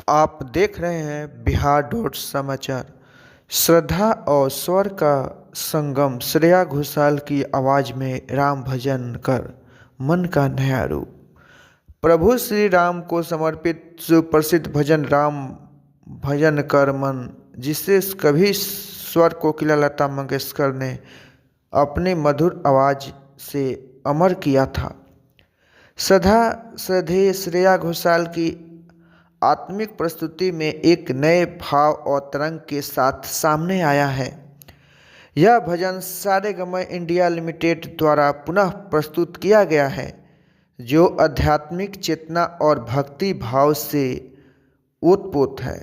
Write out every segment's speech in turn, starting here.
आप देख रहे हैं बिहार डॉट समाचार। श्रद्धा और स्वर का संगम, श्रेया घोषाल की आवाज़ में राम भजन कर मन का नया रूप। प्रभु श्री राम को समर्पित सुप्रसिद्ध भजन राम भजन कर मन, जिसे कभी स्वर कोकिला लता मंगेशकर ने अपनी मधुर आवाज़ से अमर किया था। श्रद्धेय श्रेया घोषाल की आत्मिक प्रस्तुति में एक नए भाव और तरंग के साथ सामने आया है। यह भजन सारेगम इंडिया लिमिटेड द्वारा पुनः प्रस्तुत किया गया है, जो आध्यात्मिक चेतना और भक्ति भाव से ओतप्रोत है।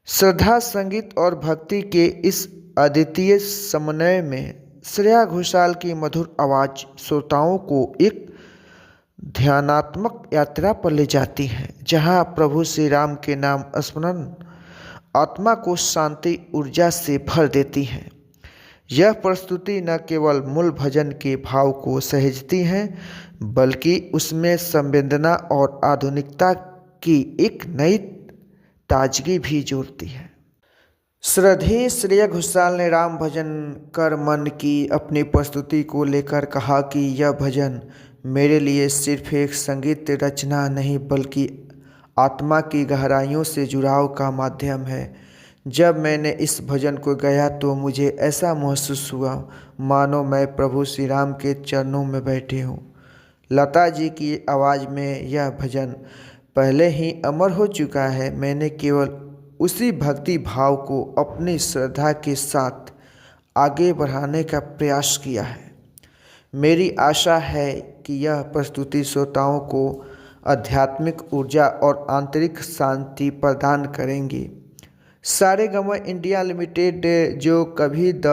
श्रद्धा, संगीत और भक्ति के इस अद्वितीय समन्वय में श्रेया घोषाल की मधुर आवाज़ श्रोताओं को एक ध्यानात्मक यात्रा पर ले जाती है, जहां प्रभु श्री राम के नाम स्मरण आत्मा को शांति ऊर्जा से भर देती है। यह प्रस्तुति न केवल मूल भजन के भाव को सहेजती है, बल्कि उसमें संवेदना और आधुनिकता की एक नई ताजगी भी जोड़ती है। श्रद्धेय श्रेया घोषाल ने राम भजन कर मन की अपनी प्रस्तुति को लेकर कहा कि यह भजन मेरे लिए सिर्फ एक संगीत रचना नहीं, बल्कि आत्मा की गहराइयों से जुड़ाव का माध्यम है। जब मैंने इस भजन को गाया तो मुझे ऐसा महसूस हुआ मानो मैं प्रभु श्री राम के चरणों में बैठे हूँ। लता जी की आवाज़ में यह भजन पहले ही अमर हो चुका है। मैंने केवल उसी भक्ति भाव को अपनी श्रद्धा के साथ आगे बढ़ाने का प्रयास किया है। मेरी आशा है कि यह प्रस्तुति श्रोताओं को आध्यात्मिक ऊर्जा और आंतरिक शांति प्रदान करेंगी। सारेगम इंडिया लिमिटेड, जो कभी the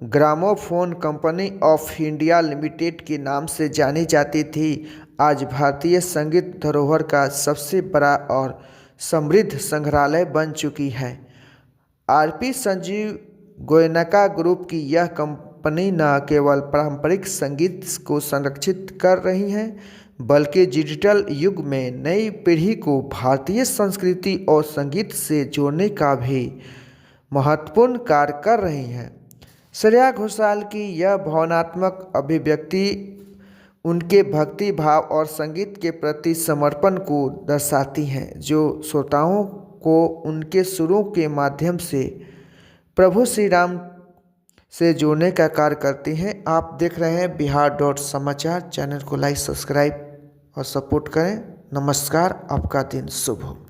gramophone company of India limited के नाम से जानी जाती थी, आज भारतीय संगीत धरोहर का सबसे बड़ा और समृद्ध संग्रहालय बन चुकी है। आरपी संजीव गोयनका ग्रुप की यह कंपनी न केवल पारंपरिक संगीत को संरक्षित कर रही है, बल्कि डिजिटल युग में नई पीढ़ी को भारतीय संस्कृति और संगीत से जोड़ने का भी महत्वपूर्ण कार्य कर रही है। श्रेया घोषाल की यह भावनात्मक अभिव्यक्ति उनके भक्ति भाव और संगीत के प्रति समर्पण को दर्शाती हैं, जो श्रोताओं को उनके सुरों के माध्यम से प्रभु श्री राम से जोड़ने का कार्य करती हैं। आप देख रहे हैं बिहार डॉट समाचार। चैनल को लाइक, सब्सक्राइब और सपोर्ट करें। नमस्कार, आपका दिन शुभ हो।